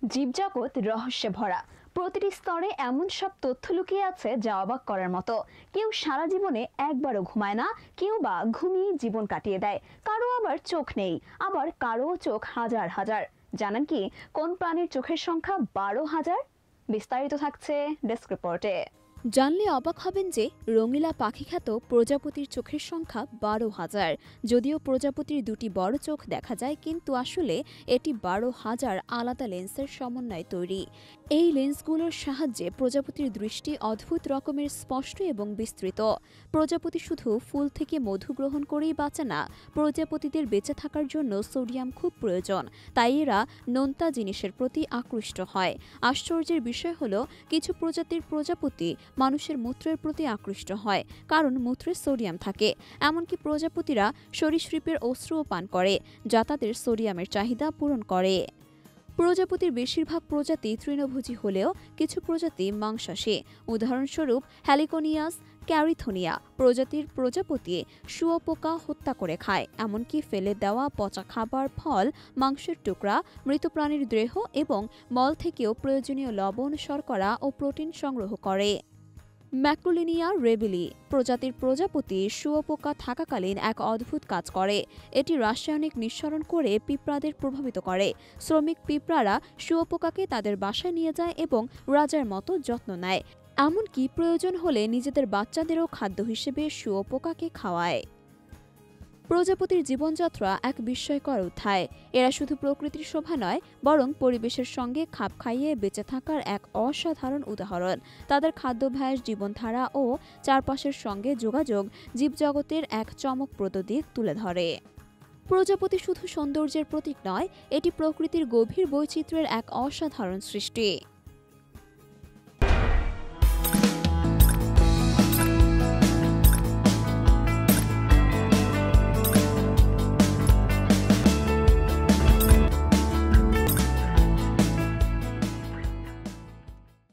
জীবজগৎ রহস্যে ভরা। প্রতিটি স্তরে এমন সব তথ্য লুকিয়ে আছে যা অবাক করার মতো। কেউ সারা জীবনে একবারও ঘুমায় না, কেউ বা ঘুমিয়ে জীবন কাটিয়ে দেয়, কারো আবার চোখ নেই, আবার কারো চোখ হাজার হাজার। জানেন কি কোন প্রাণীর চোখের সংখ্যা 12,000? বিস্তারিত থাকছে ডেস্ক রিপোর্টে। জানলে অবাক হবেন যে রঙিলা পাখি খ্যাত প্রজাপতির চোখের সংখ্যা 12,000। যদিও প্রজাপতির দুটি বড় চোখ দেখা যায়, কিন্তু আসলে এটি 12,000 আলাদা লেন্সের সমন্বয়ে তৈরি। এই লেন্সগুলোর সাহায্যে প্রজাপতির দৃষ্টি অদ্ভুত রকমের স্পষ্ট এবং বিস্তৃত। প্রজাপতি শুধু ফুল থেকে মধু গ্রহণ করেই বাঁচে না, প্রজাপতিদের বেঁচে থাকার জন্য সোডিয়াম খুব প্রয়োজন, তাই এরা নোনতা জিনিসের প্রতি আকৃষ্ট হয়। আশ্চর্যের বিষয় হলো কিছু প্রজাতির প্রজাপতি মানুষের মূত্রের প্রতি আকৃষ্ট হয়, কারণ মূত্রে সোডিয়াম থাকে। এমনকি প্রজাপতিরা সরীসৃপের অশ্রুও পান করে, যা তাদের সোডিয়ামের চাহিদা পূরণ করে। প্রজাপতির বেশিরভাগ প্রজাতি তৃণভোজী হলেও কিছু প্রজাতি মাংসাশী। উদাহরণস্বরূপ হ্যালিকোনিয়াস ক্যারিথোনিয়া প্রজাতির প্রজাপতি শুঁয়োপোকা হত্যা করে খায়, এমনকি ফেলে দেওয়া পচা খাবার, ফল, মাংসের টুকরা, মৃত প্রাণীর দেহ এবং মল থেকেও প্রয়োজনীয় লবণ, শর্করা ও প্রোটিন সংগ্রহ করে। ম্যাক্রোলিনিয়া রেবেলি প্রজাতির প্রজাপতি শুঁয়োপোকা থাকাকালীন এক অদ্ভুত কাজ করে। এটি রাসায়নিক নিঃসরণ করে পিঁপড়াদের প্রভাবিত করে। শ্রমিক পিঁপড়ারা শুঁয়োপোকাকে তাদের বাসায় নিয়ে যায় এবং রাজার মতো যত্ন নেয়, এমনকি প্রয়োজন হলে নিজেদের বাচ্চাদেরও খাদ্য হিসেবে শুঁয়োপোকাকে খাওয়ায়। প্রজাপতির জীবনযাত্রা এক বিস্ময়কর অধ্যায়। এরা শুধু প্রকৃতির শোভা নয়, বরং পরিবেশের সঙ্গে খাপ খাইয়ে বেঁচে থাকার এক অসাধারণ উদাহরণ। তাদের খাদ্যাভ্যাস, জীবনধারা ও চারপাশের সঙ্গে যোগাযোগ জীবজগতের এক চমকপ্রদ দিক তুলে ধরে। প্রজাপতি শুধু সৌন্দর্যের প্রতীক নয়, এটি প্রকৃতির গভীর বৈচিত্র্যের এক অসাধারণ সৃষ্টি।